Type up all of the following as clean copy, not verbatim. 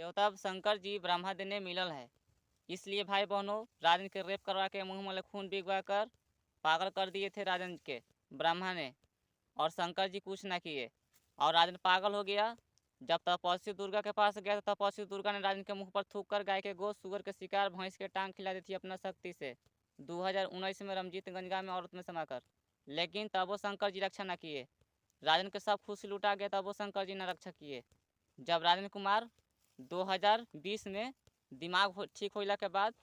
देवता शंकर जी ब्रह्मा देने मिलल है। इसलिए भाई बहनों राजन के रेप करवा के मुंह में खून बिगवा कर पागल कर दिए थे राजन के ब्रह्मा ने। और शंकर जी कुछ ना किए और राजन पागल हो गया। जब तपस्वी दुर्गा के पास गया तो तपस्वी दुर्गा ने राजन के मुंह पर थूक कर गाय के गोश्त, सुअर के शिकार, भैंस के टांग खिला दी थी अपना शक्ति से 2019 में रमजीत गंगा में औरत में समाकर। लेकिन तब वो शंकर जी रक्षा न किए। राजन के सब खुशी लुटा गया तब वो शंकर जी ने रक्षा किए। जब राजन कुमार 2020 में दिमाग ठीक होइला के बाद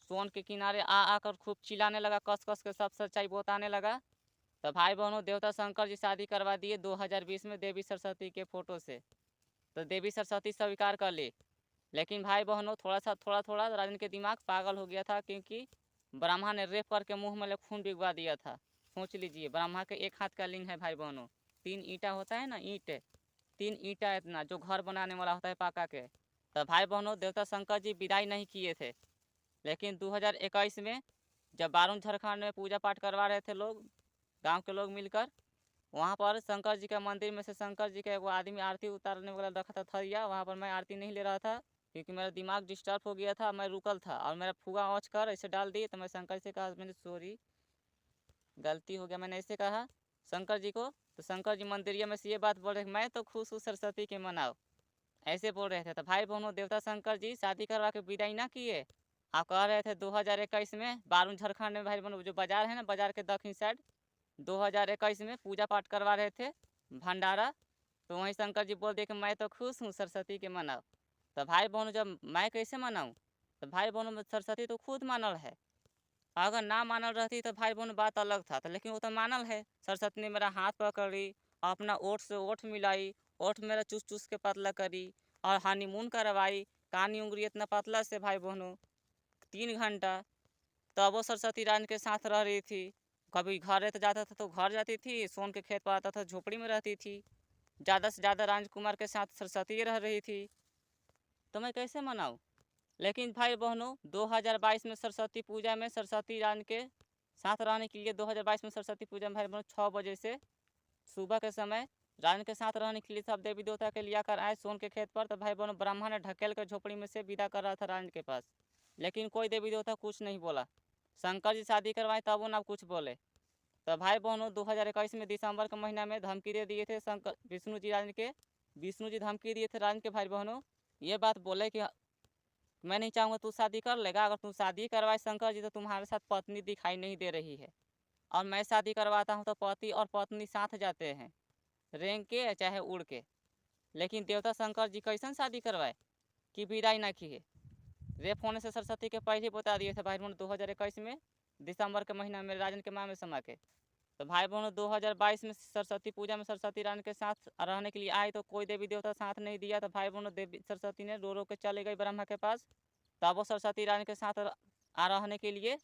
सोन के किनारे आकर खूब चिल्लाने लगा, कस कस के सब सच्चाई बताने लगा। तो भाई बहनों देवता शंकर जी शादी करवा दिए 2020 में देवी सरस्वती के फोटो से। तो देवी सरस्वती स्वीकार कर ली। लेकिन भाई बहनों थोड़ा थोड़ा राजन के दिमाग पागल हो गया था, क्योंकि ब्रह्मा ने रेप करके मुंह में खून बिगवा दिया था। सोच लीजिए, ब्रह्मा के एक हाथ का लिंग है भाई बहनों। 3 ईंटा होता है ना, ईंट 3 ईंटा इतना जो घर बनाने वाला होता है पाका के। तो भाई बहनों देवता शंकर जी विदाई नहीं किए थे। लेकिन 2021 में जब बारून झारखंड में पूजा पाठ करवा रहे थे लोग, गांव के लोग मिलकर, वहाँ पर शंकर जी का मंदिर में से शंकर जी का एगो आदमी आरती उतारने वाला रखा था थरिया। वहाँ पर मैं आरती नहीं ले रहा था क्योंकि मेरा दिमाग डिस्टर्ब हो गया था। मैं रुकल था और मेरा फुगा ओंच कर ऐसे डाल दिए। तो मैं शंकर से कहा, मैंने सॉरी गलती हो गया, मैंने ऐसे कहा शंकर जी को। तो शंकर जी मंदिरिया में से ये बात बोल रहे, मैं तो खुश हूँ सरस्वती के मनाओ, ऐसे बोल रहे थे। तो भाई बहनों देवता शंकर जी शादी करवा के विदाई ना किए। आप कह रहे थे 2021 में बारून झारखंड में भाई बहनों जो बाजार है ना, बाजार के दक्षिण साइड 2021 में पूजा पाठ करवा रहे थे भंडारा। तो वहीं शंकर जी बोल दिए कि मैं तो खुश हूँ सरस्वती के मनाओ। तो भाई बहनों जब मैं कैसे मनाऊँ? तो भाई बहनों सरस्वती तो खुद मानल है। अगर ना मानल रहती तो भाई बहन बात अलग था। तो लेकिन वो तो मानल है। सरस्वती ने मेरा हाथ पकड़ी, अपना ओठ से ओठ मिलाई, ओठ मेरा चूस चूस के पतला करी और हनीमून करवाई। कानी उंगली इतना पतला से भाई बहनों 3 घंटा। तब वो सरस्वती रानी के साथ रह रही थी। कभी घर रहते जाता था तो घर जाती थी, सोन के खेत पर आता था झोपड़ी में रहती थी। ज़्यादा से ज़्यादा राजकुमार के साथ सरस्वती रह रही थी। तो मैं कैसे मनाऊँ? लेकिन भाई बहनों 2022 में सरस्वती पूजा में सरस्वती रानी के साथ रहने के लिए 2022 में सरस्वती पूजा में भाई बहनों 6 बजे से सुबह के समय रानी के साथ रहने के लिए सब देवी देवता के लिया कर आए सोन के खेत पर। तो भाई बहनों ब्राह्मण ने ढकेल कर झोपड़ी में से विदा कर रहा था रानी के पास। लेकिन कोई देवी देवता कुछ नहीं बोला। शंकर जी शादी करवाए तब वो ना कुछ बोले। तो भाई बहनों 2021 में दिसंबर के महीना में धमकी दे दिए थे शंकर विष्णु जी रानी के। विष्णु जी धमकी दिए थे रानी के भाई बहनों, ये बात बोले कि मैं नहीं चाहूँगा तू शादी कर लेगा। अगर तू शादी करवाए शंकर जी तो तुम्हारे साथ पत्नी दिखाई नहीं दे रही है, और मैं शादी करवाता हूँ तो पति और पत्नी साथ जाते हैं, रेंग के चाहे उड़ के। लेकिन देवता शंकर जी कैसन शादी करवाए कि विदाई ना किए। रेप होने से सरस्वती के पहले बता दिए थे भाई बहनों 2021 में दिसंबर के महीना में राजन के माँ में समा के। तो भाई बहनों 2022 में सरस्वती पूजा में सरस्वती रानी के साथ रहने के लिए आए तो कोई देवी देवता साथ नहीं दिया। तो भाई बहनों देवी सरस्वती ने रो रो के चले गई ब्रह्मा के पास। तब वो सरस्वती रानी के साथ आ रहने के लिए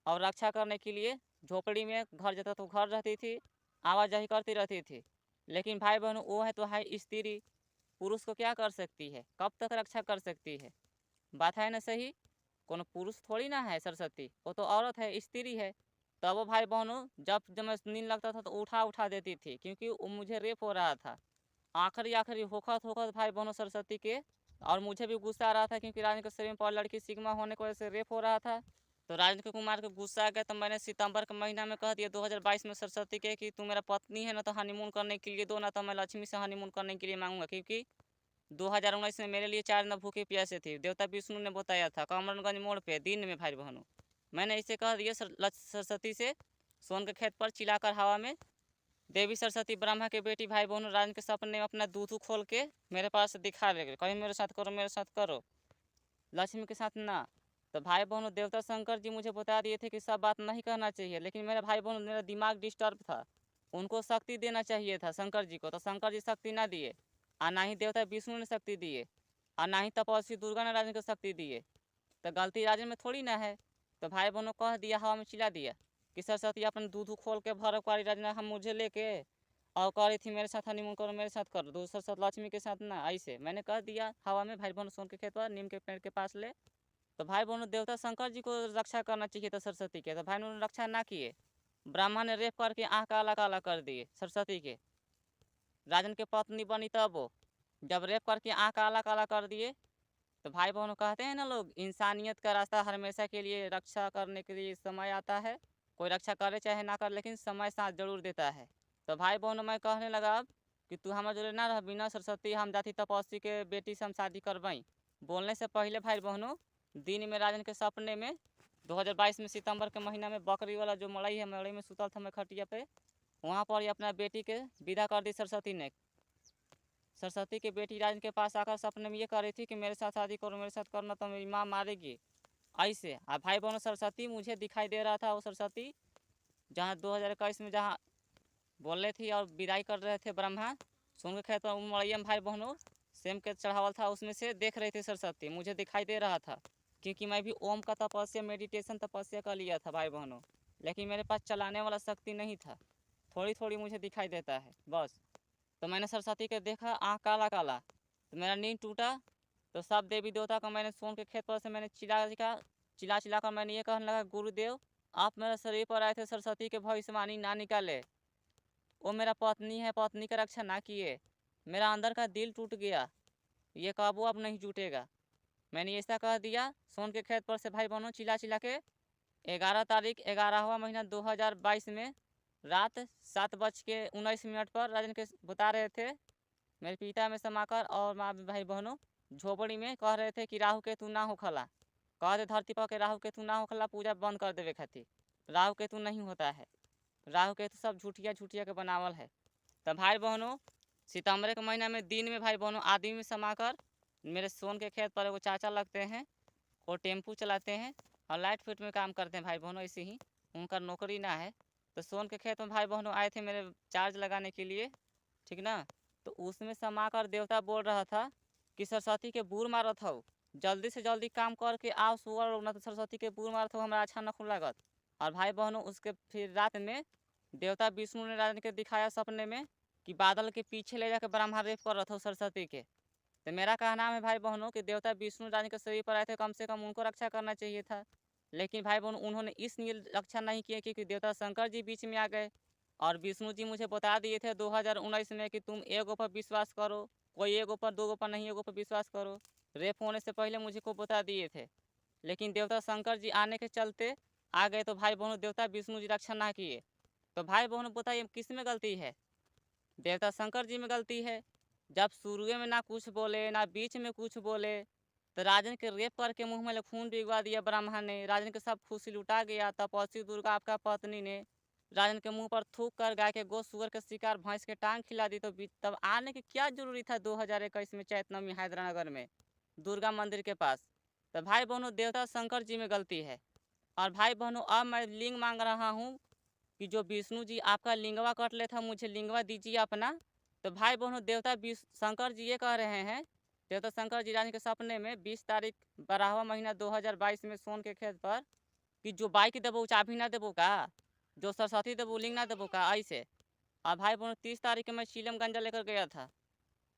और रक्षा करने के लिए झोपड़ी में घर जाता तो घर रहती थी, आवाजाही करती रहती थी। लेकिन भाई बहनों वो है तो है स्त्री, पुरुष को क्या कर सकती है, कब तक रक्षा कर सकती है? बात है ना सही। कोनो पुरुष थोड़ी ना है सरस्वती, वो तो औरत है, स्त्री है। तब वो भाई बहनों जब मैं नींद लगता था तो उठा उठा देती थी, क्योंकि वो मुझे रेप हो रहा था। आखिरी आखिरी होखत होखत भाई बहनों सरस्वती के, और मुझे भी गुस्सा आ रहा था क्योंकि राजन के शरीर में पर लड़की सिग्मा होने की वजह से रेप हो रहा था। तो राजन कुमार को गुस्सा आ गया तो मैंने सितंबर के महीना में कह दिया 2022 में सरस्वती के कि तू मेरा पत्नी है ना, तो हनीमून करने के लिए दो, ना तो मैं लक्ष्मी से हनीमून करने के लिए मांगूंगा। क्योंकि 2019 में मेरे लिए 4 दिन भूखे प्यासे थे, देवता विष्णु ने बताया था कमरनगंज मोड़ पे दिन में भाई बहनों। मैंने इसे कह दिया सरस्वती से सोन के खेत पर चिल्लाकर हवा में। देवी सरस्वती ब्रह्मा के बेटी भाई बहनों राजन के सपने में अपना दूध खोल के मेरे पास दिखा ले, कहीं मेरे साथ करो मेरे साथ करो, लक्ष्मी के साथ ना। तो भाई बहनों देवता शंकर जी मुझे बता दिए थे कि सब बात नहीं कहना चाहिए। लेकिन मेरे भाई बहनों मेरा दिमाग डिस्टर्ब था, उनको शक्ति देना चाहिए था शंकर जी को, तो शंकर जी शक्ति ना दिए। और ना ही देवता विष्णु ने शक्ति दिए, और ना ही तपस्वी दुर्गा ने राजन को शक्ति दिए। तो गलती राजन में थोड़ी ना है। तो भाई बहनों कह दिया, हवा में चिल्ला दिया कि सरस्वती अपन दूध खोल के भर कुआरी राजना हम मुझे लेके और कह रही थी मेरे साथ हनीमून करो मेरे साथ करो, दूसरे साथ लक्ष्मी के साथ ना। ऐसे मैंने कह दिया हवा में भाई बहनों सोन के खेत पर नीम के पेड़ के पास ले। तो भाई बहनों देवता शंकर जी को रक्षा करना चाहिए था सरस्वती के, तो भाई बहनों ने रक्षा ना किए। ब्राह्मण ने रेप करके आँख काला काला कर दिए सरस्वती के। राजन के पत्नी बनी तब वो जब रेप करके आँख काला काला कर दिए तो भाई बहनों कहते हैं ना लोग, इंसानियत का रास्ता हमेशा के लिए रक्षा करने के लिए समय आता है। कोई रक्षा करे चाहे ना करे, लेकिन समय साथ जरूर देता है। तो भाई बहनों मैं कहने लगा अब कि तू हमारे जोड़े ना रह, बिना सरस्वती हम जाति तपस्वी के बेटी से हम शादी करवाई। बोलने से पहले भाई बहनों दिन में राजन के सपने में 2022 में सितंबर के महीना में बकरी वाला जो मड़ई है, मड़ई में सुतल था मैं खटिया पे, वहाँ पर ही अपना बेटी के विदा कर दी सरस्वती ने। सरस्वती की बेटी राजन के पास आकर सपने में ये कह रही थी कि मेरे साथ शादी करो, मेरे साथ करना तो मेरी माँ मारेगी ऐसे। अब भाई बहनों सरस्वती मुझे दिखाई दे रहा था, वो सरस्वती जहाँ 2021 में जहाँ बोल रहे थी और विदाई कर रहे थे ब्रह्मा सुन के खेत पर मड़ैया में, भाई बहनों सेम के चढ़ावल था, उसमें से देख रही थी सरस्वती, मुझे दिखाई दे रहा था। क्योंकि मैं भी ओम का तपस्या मेडिटेशन तपस्या कर लिया था भाई बहनों, लेकिन मेरे पास चलाने वाला शक्ति नहीं था, थोड़ी थोड़ी मुझे दिखाई देता है बस। तो मैंने सरस्वती के देखा आँख काला काला, तो मेरा नींद टूटा। तो सब देवी देवता का मैंने सोन के खेत पर से मैंने चिल्ला चिल्ला कर मैंने ये कहने लगा, गुरुदेव आप मेरे शरीर पर आए थे सरस्वती के भविष्यवाणी ना निकाले, वो मेरा पत्नी है, पत्नी का रक्षा ना किए, मेरा अंदर का दिल टूट गया, ये काबू अब नहीं टूटेगा। मैंने ऐसा कह दिया सोन के खेत पर से भाई बहनों चिल्ला चिल्ला के। 11 तारीख 11वां महीना 2022 में रात 7:19 पर राजन के बता रहे थे मेरे पिता में समाकर और माँ भाई बहनों झोपड़ी में कह रहे थे कि राहु केतु ना हो खला, कहते धरती पर के राहु केतु ना हो खला, पूजा बंद कर देवे खातिर, राहु केतु नहीं होता है, राहु केतु सब झूठिया झूठिया के बनावल है। तब भाई बहनों सितंबर के महीना में दिन में भाई बहनों आदमी में समाकर मेरे सोन के खेत पर वो चाचा लगते हैं, वो टेम्पू चलाते हैं और लाइट फिट में काम करते हैं भाई बहनों, ऐसे ही उनका नौकरी ना है। तो सोन के खेत में भाई बहनों आए थे मेरे चार्ज लगाने के लिए, ठीक ना। तो उसमें समाकर देवता बोल रहा था कि सरस्वती के बूर मारत हो, जल्दी से जल्दी काम करके आओ सुअर लोग, ना तो सरस्वती के बूर मारत हो, हमारा अच्छा न लागत। और भाई बहनों उसके फिर रात में देवता विष्णु ने राजन के दिखाया सपने में कि बादल के पीछे ले जाकर ब्रह्मा रेप कर रहा था सरस्वती के। तो मेरा कहना है भाई बहनों कि देवता विष्णु रानी के शरीर पर आए थे, कम से कम उनको रक्षा करना चाहिए था। लेकिन भाई बहनों उन्होंने इसलिए रक्षा नहीं किया क्योंकि देवता शंकर जी बीच में आ गए और विष्णु जी मुझे बता दिए थे 2019 में कि तुम एगो पर विश्वास करो, कोई एगो पर दो पर नहीं, एगो पर विश्वास करो। रेप होने से पहले मुझे को बता दिए थे, लेकिन देवता शंकर जी आने के चलते आ गए, तो भाई बहनों देवता विष्णु जी रक्षा ना किए। तो भाई बहनों बताइए किस में गलती है? देवता शंकर जी में गलती है। जब शुरू में ना कुछ बोले ना बीच में कुछ बोले, तो राजन के रेप करके मुंह में खून बिगवा दिया ब्राह्मण ने, राजन के सब खुशी लुटा गया। तपस्वी दुर्गा आपका पत्नी ने राजन के मुंह पर थूक कर गाय के गोश्त सुअर के शिकार भैंस के टांग खिला दी। तो तब आने की क्या जरूरी था 2021 में चैतनवी हैदरानगर में दुर्गा मंदिर के पास? तो भाई बहनों देवता शंकर जी में गलती है। और भाई बहनों अब मैं लिंग मांग रहा हूँ कि जो विष्णु जी आपका लिंगवा कट ले था, मुझे लिंगवा दीजिए अपना। तो भाई बहनों देवता शंकर जी ये कह रहे हैं, देवता शंकर जी रानी के सपने में 20 तारीख 12वां महीना 2022 में सोन के खेत पर कि जो बाइक देबो चाबी ना देबो का, जो सरस्वती देबो लिंग ना देबो का ऐसे। और भाई बहनों 30 तारीख में चीलम गंजा लेकर गया था,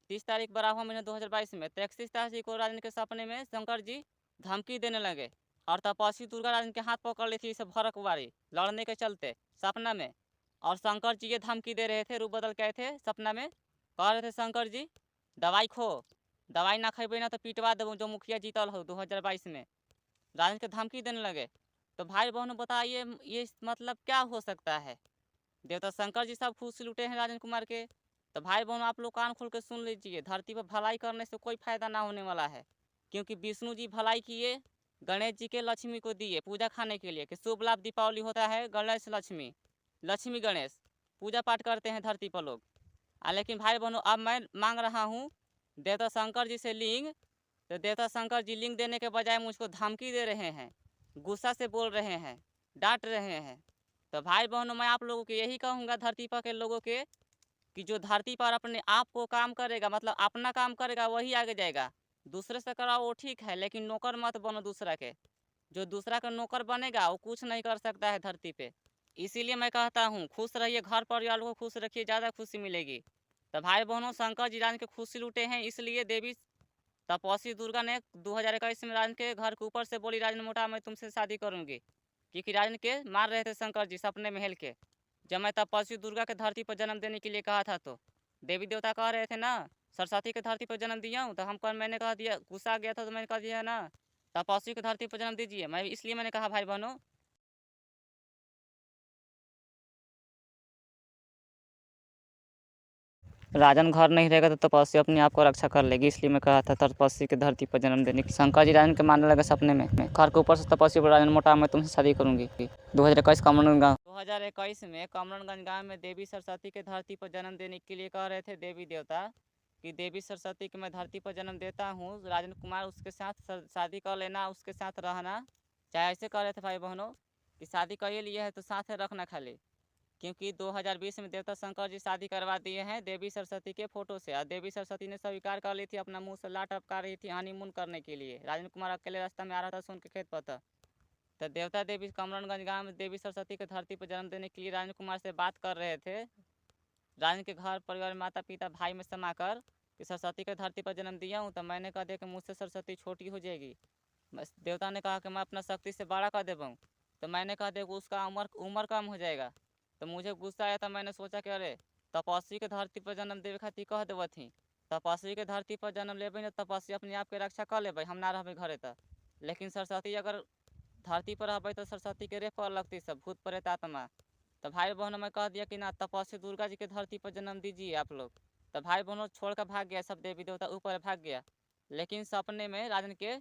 30 तारीख 12वां महीना 2022 में। तो 31 तारीख को राजन के सपने में शंकर जी धमकी देने लगे और तपस्वी दुर्गा राजन के हाथ पकड़ ली थी इसे भरक वारी लड़ने के चलते सपना में। और शंकर जी ये धमकी दे रहे थे, रूप बदल के आए थे सपना में, कह रहे थे शंकर जी दवाई खो, दवाई ना खेबे ना तो पिटवा देबो जो मुखिया जीतल हो 2022 में, राजन के धमकी देने लगे। तो भाई बहनों बताइए ये मतलब क्या हो सकता है? देवता शंकर जी सब खुश लुटे हैं राजन कुमार के। तो भाई बहनों आप लोग कान खोल के सुन लीजिए, धरती पर भलाई करने से कोई फायदा ना होने वाला है। क्योंकि विष्णु जी भलाई किए, गणेश जी के लक्ष्मी को दिए पूजा खाने के लिए कि शुभ लाभ दीपावली होता है, गणेश लक्ष्मी, लक्ष्मी गणेश पूजा पाठ करते हैं धरती पर लोग। लेकिन भाई बहनों अब मैं मांग रहा हूँ देवता शंकर जी से लिंग। तो देवता शंकर जी लिंग देने के बजाय मुझको धमकी दे रहे हैं, गुस्सा से बोल रहे हैं, डांट रहे हैं। तो भाई बहनों मैं आप लोगों को यही कहूँगा धरती पर के लोगों के कि जो धरती पर अपने आप को काम करेगा, मतलब अपना काम करेगा वही आगे जाएगा। दूसरे से कराओ वो ठीक है, लेकिन नौकर मत बनो दूसरा के। जो दूसरा का नौकर बनेगा वो कुछ नहीं कर सकता है धरती पे। इसीलिए मैं कहता हूँ खुश रहिए, घर परिवार को खुश रखिए, ज़्यादा खुशी मिलेगी। तो भाई बहनों शंकर जी रान के खुशी लूटे हैं, इसलिए देवी तपस्वी दुर्गा ने 2021 में राजन के घर के ऊपर से बोली, राजन मोटा मैं तुमसे शादी करूंगी। क्योंकि राजन के मार रहे थे शंकर जी सपने में हेल के, जब मैं तपस्वी दुर्गा के धरती पर जन्म देने के लिए कहा था। तो देवी देवता कह रहे थे ना सरस्वती की धरती पर जन्म दिया हूँ, तो मैंने कहा दिया, गुस्सा गया था तो मैंने कहा दिया ना तपस्वी की धरती पर जन्म दीजिए। मैं इसलिए मैंने कहा भाई बहनों, राजन घर नहीं रहेगा तो तपस्या अपने आप को रक्षा कर लेगी, इसलिए मैं कहा था तपस्वी की धरती पर जन्म देने की। शंकर जी राजन के मानने लगे सपने में, घर के ऊपर से तपस्वी पर राजन मोटा, मैं तुमसे शादी करूंगी। 2021 कमलगंज गाँव 2021 में कमलगंज गाँव में देवी सरस्वती के धरती पर जन्म देने के लिए कह रहे थे देवी देवता कि देवी सरस्वती की मैं धरती पर जन्म देता हूँ, राजन कुमार उसके साथ शादी कर लेना, उसके साथ रहना। चाहे ऐसे कह रहे थे भाई बहनों कि शादी कर लिए है तो साथ रखना खाली, क्योंकि 2020 में देवता शंकर जी शादी करवा दिए हैं देवी सरस्वती के फोटो से, और देवी सरस्वती ने स्वीकार कर ली थी, अपना मुंह से लाट टपका रही थी हनीमून करने के लिए। राजन कुमार अकेले रास्ता में आ रहा था सोन के खेत पर था, तो देवता देवी कमरनगंज गांव में देवी सरस्वती के धरती पर जन्म देने के लिए राजन कुमार से बात कर रहे थे। राजन के घर परिवार माता पिता भाई में समाकर कि सरस्वती के धरती पर जन्म दिया हूँ, तो मैंने कह दिया कि मुझसे सरस्वती छोटी हो जाएगी। बस देवता ने कहा कि मैं अपना शक्ति से बड़ा कर देवाऊँ, तो मैंने कहा देखो उसका उम्र कम हो जाएगा। तो मुझे गुस्सा आया था, मैंने सोचा कि अरे तपस्वी के धरती पर जन्म देवे खातिर कह देव थी, तपस्वी के धरती पर जन्म लेबै ना तपस्वी अपने आप के रक्षा कर लेबै, हम ना रहबै घरे तक। लेकिन सरस्वती अगर धरती पर रहबै तो सरस्वती के रेप कर लगती सब भूत प्रेत आत्मा। तो भाई बहनों में कह दिया कि ना तपस्वी दुर्गा जी के धरती पर जन्म दीजिए आप लोग। तो भाई बहनों छोड़ कर भाग गया, सब देवी देवता ऊपर भाग गया। लेकिन सपने में राजन के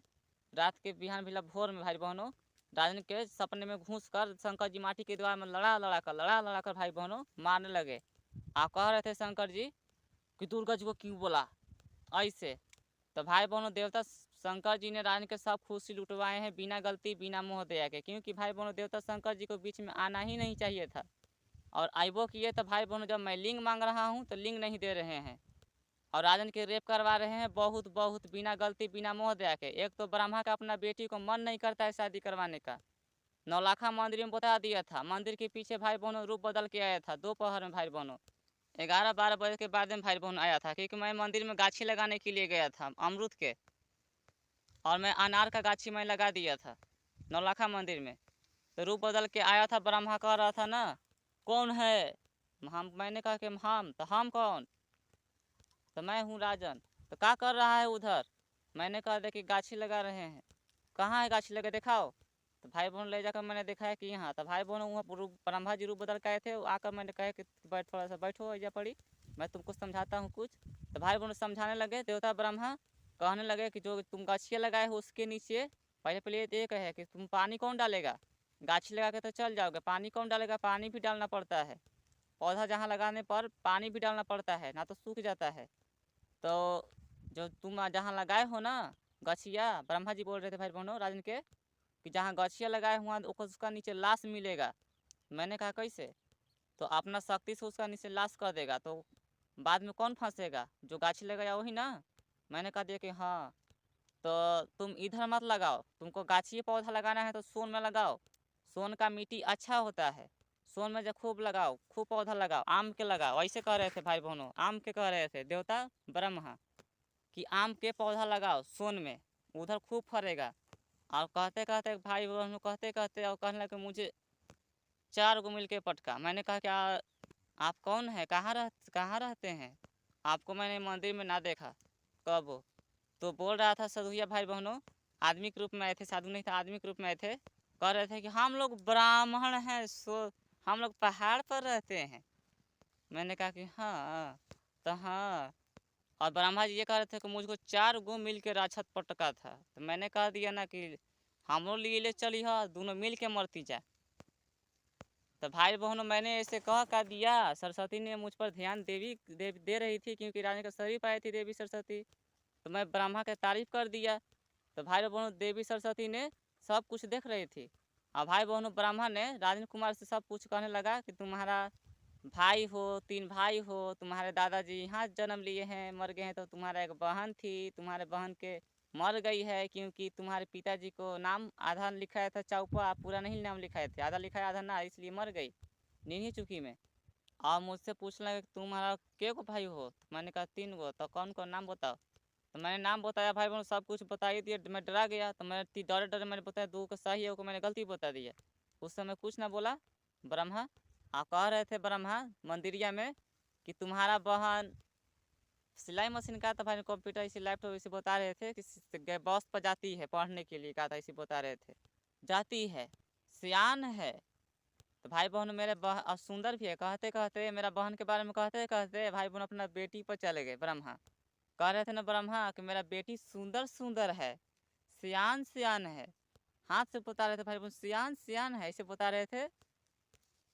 रात के बिहान भिला भोर में भाई बहनों राजन के सपने में घुस कर शंकर जी माटी के द्वार में लड़ा कर भाई बहनों मारने लगे। आप कह रहे थे शंकर जी कि दुर्गा जी को क्यों बोला ऐसे। तो भाई बहनों देवता शंकर जी ने राजन के सब खुशी लुटवाए हैं बिना गलती बिना मोह दया के, क्योंकि भाई बहनों देवता शंकर जी को बीच में आना ही नहीं चाहिए था। और आइबो किए तो भाई बहनों जब मैं लिंग मांग रहा हूँ तो लिंग नहीं दे रहे हैं, और राजन के रेप करवा रहे हैं बहुत बहुत बिना गलती बिना मोह दया के। एक तो ब्रह्मा का अपना बेटी को मन नहीं करता है शादी करवाने का, नौलाखा मंदिर में बता दिया था, मंदिर के पीछे भाई बहनों रूप बदल के आया था दोपहर में भाई बहनों 11-12 बजे के बाद में भाई बहनों आया था, क्योंकि मैं मंदिर में गाछी लगाने के लिए गया था अमरूद के, और मैं अनार का गाछी मैं लगा दिया था नौलाखा मंदिर में। तो रूप बदल के आया था, ब्रह्मा कह रहा था ना कौन है हम, मैंने कहा कि हम, तो हम कौन, तो मैं हूँ राजन। तो क्या कर रहा है उधर, मैंने कहा देखिए गाछी लगा रहे हैं। कहाँ है गाछी लगे दिखाओ। तो भाई बहन ले जाकर मैंने दिखाया कि यहाँ। तो भाई बहन वहाँ ब्रह्मा जी रूप बदल के आए थे, आकर मैंने कहा कि बैठ थोड़ा सा बैठो ऐजा पड़ी, मैं तुमको समझाता हूँ कुछ। तो भाई बहन समझाने लगे, देवता ब्रह्मा कहने लगे कि जो तुम गाछिया लगाए हो उसके नीचे पहले ये कहे कि तुम पानी कौन डालेगा, गाछी लगा के तो चल जाओगे, पानी कौन डालेगा, पानी भी डालना पड़ता है, पौधा जहाँ लगाने पर पानी भी डालना पड़ता है ना तो सूख जाता है। तो जो तुम जहाँ लगाए हो ना गछिया, ब्रह्मा जी बोल रहे थे भाई बहनों राजन के कि जहाँ गछिया लगाए हुआ उसका नीचे लाश मिलेगा। मैंने कहा कैसे, तो अपना शक्ति से उसका नीचे लाश कर देगा, तो बाद में कौन फंसेगा, जो गाछी लगाया वही ना। मैंने कहा दिया कि हाँ, तो तुम इधर मत लगाओ, तुमको गाछी पौधा लगाना है तो सोन में लगाओ, सोन का मिट्टी अच्छा होता है, सोन में जो खूब लगाओ, खूब पौधा लगाओ, आम के लगाओ, ऐसे कह रहे थे भाई बहनों, आम के कह रहे थे देवता ब्रह्मा कि आम के पौधा लगाओ सोन में, उधर खूब फरेगा। और कहते कहते भाई बहनों कहते कहते और कहने लगे मुझे 4 गो मिल के पटका। मैंने कहा क्या आप कौन है, कहाँ रहते हैं, आपको मैंने मंदिर में ना देखा कब हो। तो बोल रहा था साधुया भाई बहनों, आदमी के रूप में आए थे, साधु नहीं था आदमी के रूप में आए थे, कह रहे थे कि हम लोग ब्राह्मण हैं, सो हम लोग पहाड़ पर रहते हैं। मैंने कहा कि हाँ, तो हाँ, और ब्रह्मा जी ये कह रहे थे कि मुझको 4 गो मिल के राक्षस पटका था। तो मैंने कह दिया ना कि हम लोग लिए ले चली हो, दोनों मिल के मरती जा। तो भाई बहनों मैंने ऐसे कह दिया, सरस्वती ने मुझ पर ध्यान दे रही थी, क्योंकि राजा का शरीफ आई थी देवी सरस्वती, तो मैं ब्रह्मा के तारीफ कर दिया। तो भाई बहनों देवी सरस्वती ने सब कुछ देख रही थी, और भाई बहनों ब्रह्मा ने राजन कुमार से सब कुछ कहने लगा कि तुम्हारा भाई हो, 3 भाई हो, तुम्हारे दादाजी यहाँ जन्म लिए हैं मर गए हैं, तो तुम्हारा एक बहन थी, तुम्हारे बहन के मर गई है, क्योंकि तुम्हारे पिताजी को नाम आधा लिखाया था चौपा, पूरा नहीं नाम लिखाए थे, आधा लिखाया आधा ना, इसलिए मर गई नीनी चुकी में। और मुझसे पूछने लगे तुम्हारा के गो भाई हो, तो मैंने कहा 3 गो, तो कौन कौन नाम बताओ। तो मैंने नाम बताया भाई बहन सब कुछ बता ही दिया, मैं डरा गया, तो मैं डरे डरे मैंने बताया 2 को सही है, को मैंने गलती बता दिया। उस समय कुछ ना बोला ब्रह्मा। आप कह रहे थे ब्रह्मा मंदिरिया में कि तुम्हारा बहन सिलाई मशीन का था भाई, कंप्यूटर इसी लैपटॉप इसी बता रहे थे कि बॉस पर जाती है पढ़ने के लिए, कहा था इसी बता रहे थे, जाती है, सियान है। तो भाई बहन मेरे और सुंदर भी है। कहते कहते मेरा बहन के बारे में कहते कहते भाई बहन अपना बेटी पर चले गए ब्रह्मा। कह रहे थे ना ब्रह्मा कि मेरा बेटी सुंदर सुंदर है, सियान सियान है। हाथ से बता रहे थे भाई बहन, सियान सियान है, ऐसे बता रहे थे।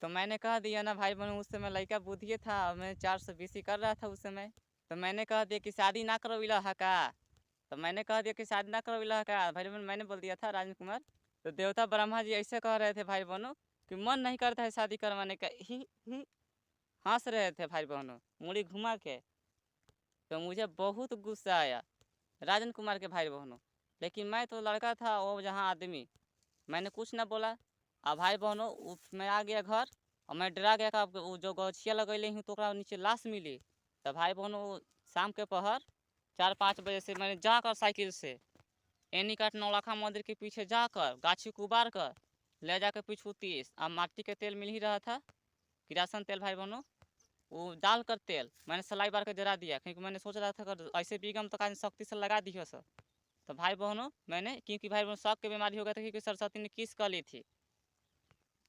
तो मैंने कह दिया ना भाई बहन, उस समय लड़का बुद्धिए था, मैं 420 ही कर रहा था उस समय। तो मैंने कह दिया कि शादी ना करो इलाहा का। तो मैंने कह दिया कि शादी ना करो इलाहा का भाई बहन, मैंने बोल दिया था राजन कुमार। तो देवता ब्रह्मा जी ऐसे कह रहे थे भाई बहनों कि मन नहीं करता है शादी करवाने का, ही हंस रहे थे भाई बहनों मुड़ी घुमा के। तो मुझे बहुत गुस्सा आया राजन कुमार के भाई बहनों, लेकिन मैं तो लड़का था वो जहाँ आदमी, मैंने कुछ ना बोला। अब भाई बहनों मैं आ गया घर और मैं डरा गया कि वो जो गछिया लगैले हूँ तो नीचे लाश मिली। तो भाई बहनों शाम के पहर 4-5 बजे से मैंने जाकर साइकिल से एनी काट नौलखा मंदिर के पीछे जाकर गाछी को उबार कर ले जाकर पिछुती, अब माटी के तेल मिल ही रहा था, किरासन तेल भाई बहनों, वो डाल कर तेल मैंने सलाई बार के जला दिया, क्योंकि मैंने सोच रहा था अगर ऐसे बीगम तो काज सख्ती से लगा दियो सर। तो भाई बहनों मैंने, क्योंकि भाई बहनों शक की बीमारी हो गया था, क्योंकि सरस्वती ने किस कर ली थी,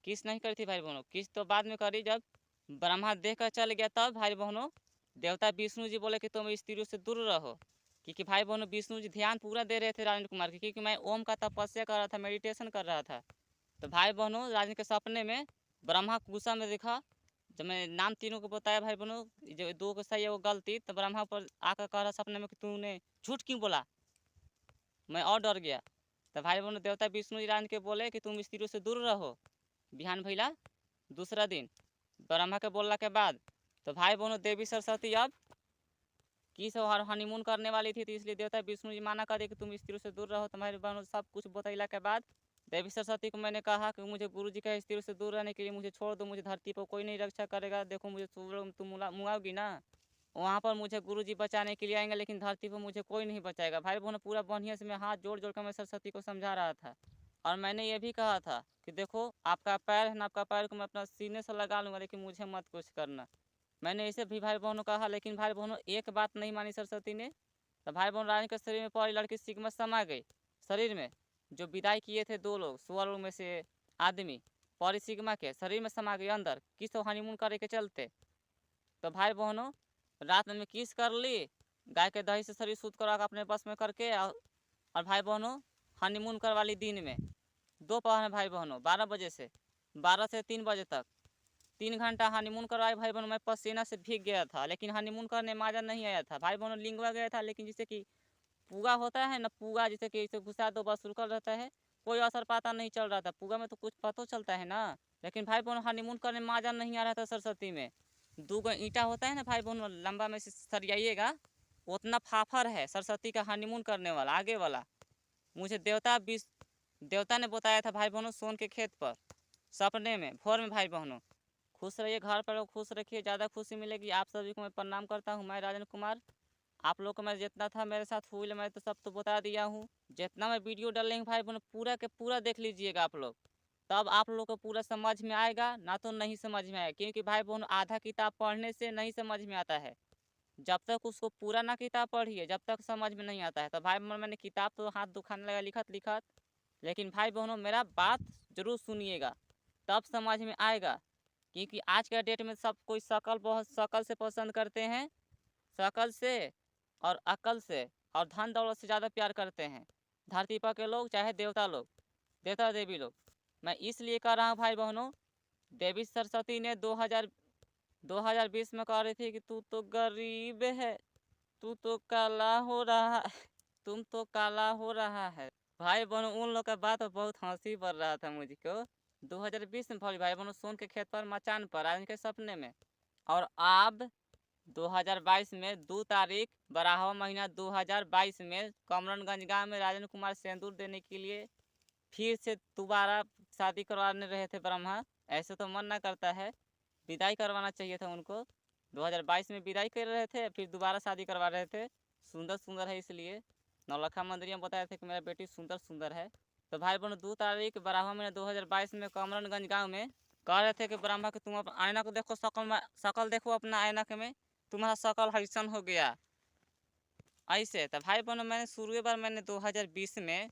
किस नहीं करी थी भाई बहनों, किस तो बाद में करी जब ब्रह्मा देख कर चल गया। तब भाई बहनों देवता विष्णु जी बोले कि तुम स्त्रियों से दूर रहो, क्योंकि भाई बहनों विष्णु जी ध्यान पूरा दे रहे थे राजन कुमार के, क्योंकि मैं ओम का तपस्या कर रहा था, मेडिटेशन कर रहा था। तो भाई बहनों राजन के सपने में ब्रह्मा गुस्सा में दिखा, जब मैं नाम तीनों को बताया भाई बहनों, जो दो को सही है वो गलती, तो ब्रह्मा पर आकर कह रहा सपने में कि तूने झूठ क्यों बोला। मैं और डर गया। तो भाई बहनों देवता विष्णु जी राजन के बोले कि तुम स्त्रियों से दूर रहो। बिहान भैला दूसरा दिन ब्रह्मा के बोलने के बाद, तो भाई बहनों देवी सरस्वती अब की सब हनीमून करने वाली थी, तो इसलिए देवता विष्णु जी माना कर दिए कि तुम स्त्रियों से दूर रहो। तुम्हारे बहनों सब कुछ बतैला के बाद देवी सरस्वती को मैंने कहा कि मुझे गुरु जी का स्त्रियों से दूर रहने के लिए मुझे छोड़ दो, मुझे धरती पर कोई नहीं रक्षा करेगा, देखो मुझे तुम मुआओगी ना, वहाँ पर मुझे गुरु जी बचाने के लिए आएंगे, लेकिन धरती पर मुझे कोई नहीं बचाएगा। भाई बहनों पूरा बढ़िया से मैं हाथ जोड़ जोड़ कर मैं सरस्वती को समझा रहा था। और मैंने ये भी कहा था कि देखो आपका पैर है ना, आपका पैर को मैं अपना सीने से लगा लूँगा, लेकिन मुझे मत कुछ करना। मैंने ऐसे भी भाई बहनों कहा, लेकिन भाई बहनों एक बात नहीं मानी सरस्वती ने। तो भाई बहन रानी के शरीर में पड़ी लड़की सिग्मा समा गई शरीर में, जो विदाई किए थे 2 लोग स्वर्ग में से आदमी, पौरी सिग्मा के शरीर में समा गई अंदर, किस तो हनीमून करे के चलते। तो भाई बहनों रात में किस कर ली, गाय के दही से शरीर शुद्ध करा अपने बस में करके, और भाई बहनों हनीमून करवा ली दिन में, दोपहर में भाई बहनों 12 बजे से 12 से 3 बजे तक 3 घंटा हनीमून करवाए। भाई बहनों मैं पसीना से भीग गया था, लेकिन हनीमून करने मजा नहीं आया था भाई बहनों, लिंगवा गया था, लेकिन जैसे कि पूगा होता है ना, पूगा जैसे कि इसे घुसा दो बस रुकल रहता है, कोई असर पता नहीं चल रहा था। पूगा में तो कुछ पता चलता है ना, लेकिन भाई बहनों हनीमून करने में मजा नहीं आ रहा था सरस्वती में। 2 ईंटा होता है ना भाई बहनों लंबा में से सरियाइएगा, उतना फाफर है सरस्वती का हनीमून करने वाला आगे वाला। मुझे देवता ने बताया था भाई बहनों सोन के खेत पर सपने में भोर में। भाई बहनों खुश रहिए, घर पर खुश रखिए, ज़्यादा खुशी मिलेगी। आप सभी को मैं प्रणाम करता हूँ, मैं राजन कुमार। आप लोग को मैं जितना था मेरे साथ हुई मैं तो सब तो बता दिया हूँ। जितना मैं वीडियो डाल रही हूँ भाई बहनों पूरा के पूरा देख लीजिएगा आप लोग, तब आप लोग को पूरा समझ में आएगा, ना तो नहीं समझ में आएगा, क्योंकि भाई बहनों आधा किताब पढ़ने से नहीं समझ में आता है, जब तक उसको पूरा ना किताब पढ़िए जब तक समझ में नहीं आता है। तो भाई बहनों मैंने किताब तो हाथ दुखाने लगा लिखत लिखत, लेकिन भाई बहनों मेरा बात जरूर सुनिएगा, तब समझ में आएगा। क्योंकि आज के डेट में सब कोई शकल बहुत शकल से पसंद करते हैं, शकल से और अकल से और धन दौलत से ज़्यादा प्यार करते हैं, धरती पर के लोग चाहे देवता लोग, देवता देवी लोग। मैं इसलिए कह रहा हूँ भाई बहनों, देवी सरस्वती ने 2020 में कह रही थी कि तू तो गरीब है, तू तो काला हो रहा है, तुम तो काला हो रहा है। भाई बहनों उन लोग का बात बहुत हंसी पड़ रहा था मुझको। 2020 में भोली भाई बहनों सोन के खेत पर मचान पर आए उनके सपने में, और अब 2022 में 2 तारीख 12वां महीना 2022 में कमरनगंज गांव में राजन कुमार सिंदूर देने के लिए फिर से दोबारा शादी करवाने रहे थे ब्रह्मा। ऐसे तो मन ना करता है, विदाई करवाना चाहिए था उनको। 2022 में विदाई कर रहे थे, फिर दोबारा शादी करवा रहे थे। सुंदर सुंदर है इसलिए नौलखा मंदिर में बताए थे कि मेरा बेटी सुंदर सुंदर है। तो भाई बहनों 2 तारीख 12वां महीना 2022 में कमरनगंज गाँव में कह रहे थे कि ब्रह्मा कि तुम आईना को देखो, शकल देखो अपना आईना के में, तुम्हारा शकल हैसन हो गया, ऐसे तो भाई बहनों मैंने शुरू बार मैंने 2020 में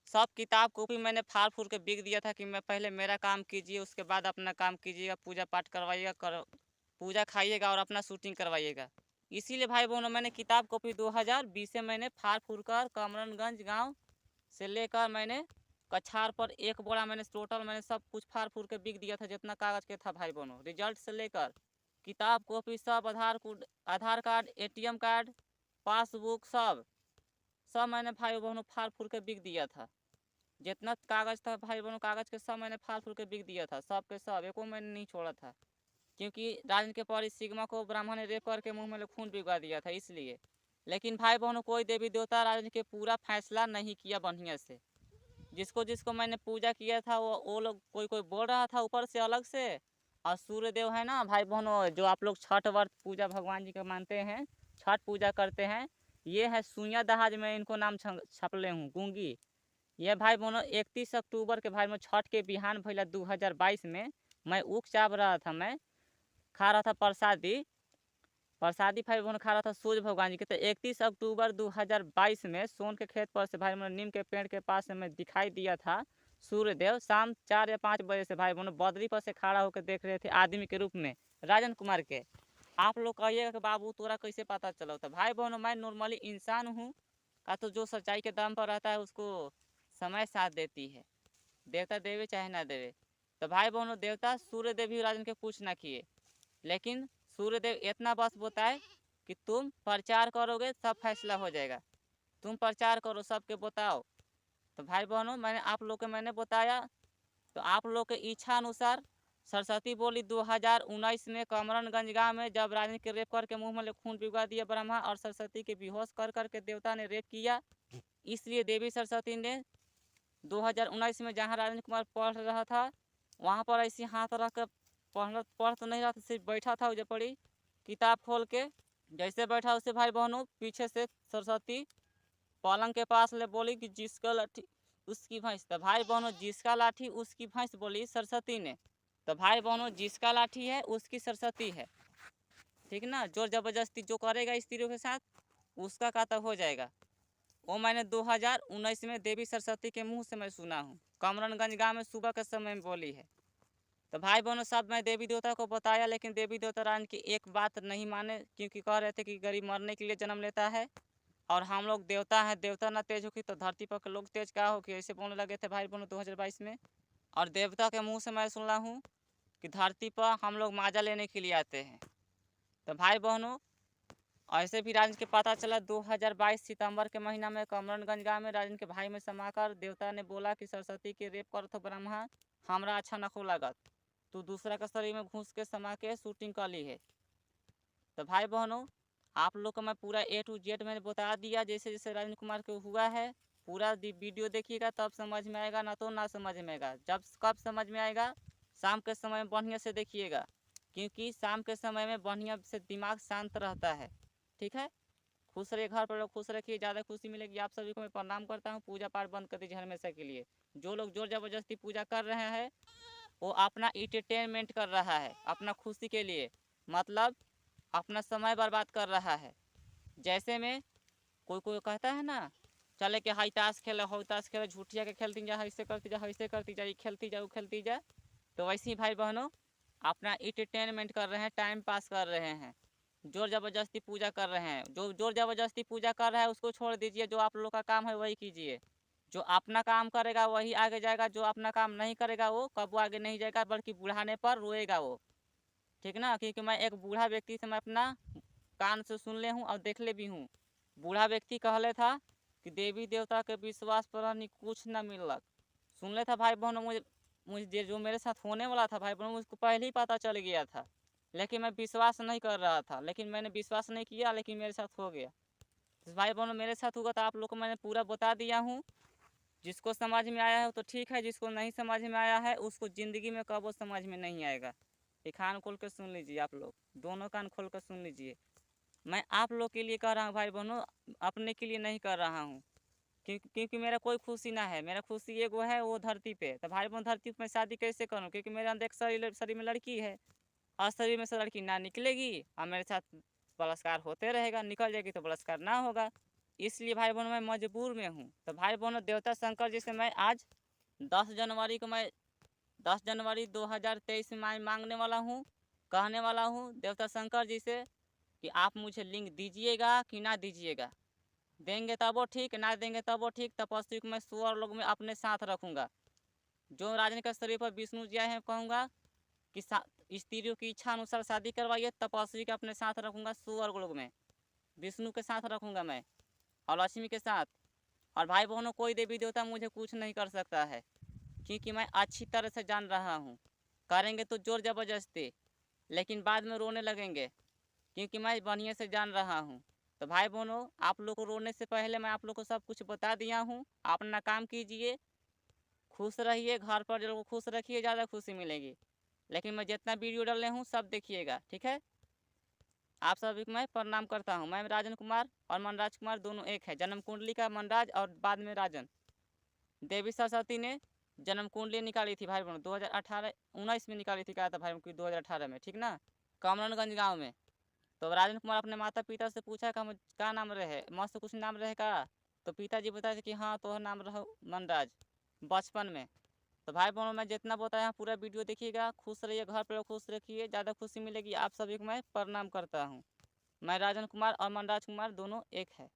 सब किताब कॉपी मैंने फाड़ फूड़ के बिक दिया था कि मैं पहले मेरा काम कीजिए उसके बाद अपना काम कीजिएगा, पूजा पाठ करवाइएगा, पूजा खाइएगा और अपना शूटिंग करवाइएगा। इसीलिए भाई बहनों मैंने किताब कॉपी 2020 से मैंने फाड़ फूड़ कर कमरनगंज गांव से लेकर मैंने कछार पर एक बोरा मैंने टोटल मैंने सब कुछ फाड़ फूड़ के बिक दिया था जितना कागज़ के था भाई बहनों। रिजल्ट से लेकर किताब कॉपी सब, आधार कार्ड, एटीएम कार्ड, पासबुक सब सब मैंने भाई बहनों फाड़ फूड़ के बिक दिया था। जितना कागज़ था भाई बहनों कागज़ के सब मैंने फाड़ फूड़ के बिक दिया था, सब के सब एको मैंने नहीं छोड़ा था। क्योंकि राजन के पौरी सिग्मा को ब्राह्मण ने रेप करके मुंह में खून भिगवा दिया था इसलिए। लेकिन भाई बहनों कोई देवी देवता राजन के पूरा फैसला नहीं किया बढ़िया से। जिसको जिसको मैंने पूजा किया था वो लोग कोई कोई बोल रहा था ऊपर से अलग से। और सूर्य देव है ना भाई बहनों, जो आप लोग छठ व्रत पूजा भगवान जी का मानते हैं, छठ पूजा करते हैं, ये है सुइया दहाज में इनको नाम छपले हूँ गूंगी। ये भाई बहनों 31 अक्टूबर के भाई बहनों छठ के बिहान भैया 2022 में मैं ऊख चाप रहा था, मैं खा रहा था प्रसादी प्रसादी भाई बहन खा रहा था सूर्य भगवान जी के। तो 31 अक्टूबर 2022 में सोन के खेत पर से भाई बहनों नीम के पेड़ के पास से मैं दिखाई दिया था सूर्यदेव शाम 4 या 5 बजे से भाई बहनों बदरी पर से खड़ा होकर देख रहे थे आदमी के रूप में राजन कुमार के। आप लोग कहिएगा कि बाबू तोरा कैसे पता चला? तो भाई बहनों मैं नॉर्मली इंसान हूँ का, तो जो सच्चाई के दम पर रहता है उसको समय साथ देती है, देवता देवे चाहे ना देवे। तो भाई बहनों देवता सूर्यदेव भी राजन के कुछ ना किए, लेकिन सूर्यदेव इतना बस बताए कि तुम प्रचार करोगे सब फैसला हो जाएगा, तुम प्रचार करो सबके बताओ। तो भाई बहनों मैंने आप लोग के मैंने बताया, तो आप लोग के इच्छा अनुसार सरस्वती बोली 2019 में कमरनगंज गांव में जब रानी के रेप करके मुंह में खून पिघला दिया ब्रह्मा और सरस्वती के बेहोश कर करके देवता ने रेप किया। इसलिए देवी सरस्वती ने 2019 में जहाँ राजेंद्र कुमार पढ़ रहा था वहाँ पर ऐसे हाथ रख कर पढ़ तो नहीं रहा था, सिर्फ बैठा था उजे पड़ी किताब खोल के। जैसे बैठा उसे भाई बहनों पीछे से सरस्वती पलंग के पास ले बोली कि जिसका लाठी उसकी भैंस। तो भाई बहनों जिसका लाठी उसकी भैंस बोली सरस्वती ने। तो भाई बहनों जिसका लाठी है उसकी सरस्वती है, ठीक ना। जोर जबरदस्ती जो करेगा स्त्रियों के साथ उसका काता हो जाएगा। वो मैंने 2019 में देवी सरस्वती के मुंह से मैं सुना हूँ, कमरनगंज गांव में सुबह के समय में बोली है। तो भाई बहनों सब मैं देवी देवता को बताया, लेकिन देवी देवता रानी की एक बात नहीं माने, क्योंकि कह रहे थे कि गरीब मरने के लिए जन्म लेता है और हम लोग देवता हैं, देवता ना तेज होगी तो धरती पर के लोग तेज क्या हो कि ऐसे बोलने लगे थे भाई बहनों 2022 में। और देवता के मुँह से मैं सुन रहा हूँ कि धरती पर हम लोग माजा लेने के लिए आते हैं। तो भाई बहनों ऐसे भी राजन के पता चला 2022 सितंबर के महीना में कमरनगंज गाँव में राजन के भाई में समाकर देवता ने बोला कि सरस्वती के रेप कर तो ब्रह्मा हमरा अच्छा नखो लागत, तू दूसरा के शरीर में घुस के समा के शूटिंग कर ली है। तो भाई बहनों आप लोग को मैं पूरा A to Z मैंने बता दिया, जैसे जैसे राजन कुमार को हुआ है। पूरा वीडियो देखिएगा तब समझ में आएगा, ना तो ना समझ में आएगा। जब कब समझ में आएगा? शाम के समय में बढ़िया से देखिएगा, क्योंकि शाम के समय में बढ़िया से दिमाग शांत रहता है, ठीक है। खुश रहिए, घर पर लोग खुश रखिए, ज़्यादा खुशी मिलेगी। आप सभी को मैं प्रणाम करता हूँ। पूजा पाठ बंद कर दीजिए हमेशा के लिए। जो लोग जोर जबरदस्ती पूजा कर रहे हैं वो अपना इंटरटेनमेंट कर रहा है, अपना खुशी के लिए, मतलब अपना समय बर्बाद कर रहा है। जैसे में कोई कोई कहता है ना चले के हाई ताश खेले हो ताश खेले, झूठिया के खेलती जा, ऐसे करती जा ऐसे करती जा, खेलती जा वो खेलती जा। तो वैसे ही भाई बहनों अपना इंटरटेनमेंट कर रहे हैं, टाइम पास कर रहे हैं, जोर ज़बरदस्ती पूजा कर रहे हैं। जो जोर ज़बरदस्ती पूजा कर रहा है उसको छोड़ दीजिए, जो आप लोग का काम है वही कीजिए। जो अपना काम करेगा वही आगे जाएगा, जो अपना काम नहीं करेगा वो कब आगे नहीं जाएगा, बल्कि बुढ़ाने पर रोएगा वो, ठीक ना। क्योंकि मैं एक बूढ़ा व्यक्ति से मैं अपना कान से सुन ले हूँ और देख ले भी हूँ। बूढ़ा व्यक्ति कहले था कि देवी देवता के विश्वास पर नहीं कुछ न मिलक। सुन ले था भाई बहनों, मुझे जो मेरे साथ होने वाला था भाई बहनों मुझको पहले ही पता चल गया था, लेकिन मैं विश्वास नहीं कर रहा था। लेकिन मैंने विश्वास नहीं किया, लेकिन मेरे साथ हो गया। तो भाई बहनों मेरे साथ होगा तो आप लोग को मैंने पूरा बता दिया हूँ। जिसको समझ में आया है तो ठीक है, जिसको नहीं समझ में आया है उसको ज़िंदगी में कब वो समझ में नहीं आएगा। ये कान खोल कर सुन लीजिए, आप लोग दोनों कान खोल कर सुन लीजिए। मैं आप लोग के लिए कर रहा हूँ भाई बहनों, अपने के लिए नहीं कर रहा हूँ। क्योंकि मेरा कोई खुशी ना है, मेरा खुशी एगो है वो धरती पे। तो भाई बहन धरती पे मैं शादी कैसे करूँ? क्योंकि मेरे अंदर एक शरीर में लड़की है और शरीर में से लड़की ना निकलेगी और मेरे साथ बलात्कार होते रहेगा, निकल जाएगी तो बलात्कार ना होगा। इसलिए भाई बहनों मैं मजबूर में हूँ। तो भाई बहनों देवता शंकर जी से मैं आज 10 जनवरी को मैं 10 जनवरी 2023 में मैं मांगने वाला हूँ, कहने वाला हूँ देवता शंकर जी से कि आप मुझे लिंग दीजिएगा कि ना दीजिएगा। देंगे तब वो ठीक, ना देंगे तब वो ठीक। तपस्वी को मैं सुअर लोग में अपने साथ रखूँगा। जो राजन के शरीर पर विष्णु जी आए हैं, कहूँगा कि स्त्रियों की इच्छा अनुसार शादी करवाइए। तपस्वी के अपने साथ रखूँगा सुअर लोग में, विष्णु के साथ रखूँगा मैं और लक्ष्मी के साथ। और भाई बहनों कोई देवी देवता मुझे कुछ नहीं कर सकता है, क्योंकि मैं अच्छी तरह से जान रहा हूँ। करेंगे तो जोर ज़बरदस्ती, लेकिन बाद में रोने लगेंगे, क्योंकि मैं बढ़िया से जान रहा हूँ। तो भाई बहनों आप लोग को रोने से पहले मैं आप लोग को सब कुछ बता दिया हूँ। अपना काम कीजिए, खुश रहिए, घर पर जो लोग खुश रखिए, ज़्यादा खुशी मिलेगी। लेकिन मैं जितना वीडियो डाले हूँ सब देखिएगा, ठीक है। आप सभी को मैं प्रणाम करता हूँ। मैं राजन कुमार और मनराज कुमार दोनों एक है। जन्म कुंडली का मनराज और बाद में राजन। देवी सरस्वती ने जन्म कुंडली निकाली थी भाई बहनों 2018-19 में निकाली थी, कहा था भाई बहनों 2018 में, ठीक ना, कमरनगंज गाँव में। तो राजन कुमार अपने माता पिता से पूछा कि हम क्या नाम रहे, मस्त कुछ नाम रहे का। तो पिताजी बताए थे कि हाँ तो नाम रहो मनराज बचपन में। तो भाई बहनों मैं जितना बताया पूरा वीडियो देखिएगा, खुश रहिए, घर पर खुश रखिए, ज़्यादा खुशी मिलेगी। आप सभी को मैं प्रणाम करता हूँ। मैं राजन कुमार और मनराज कुमार दोनों एक है।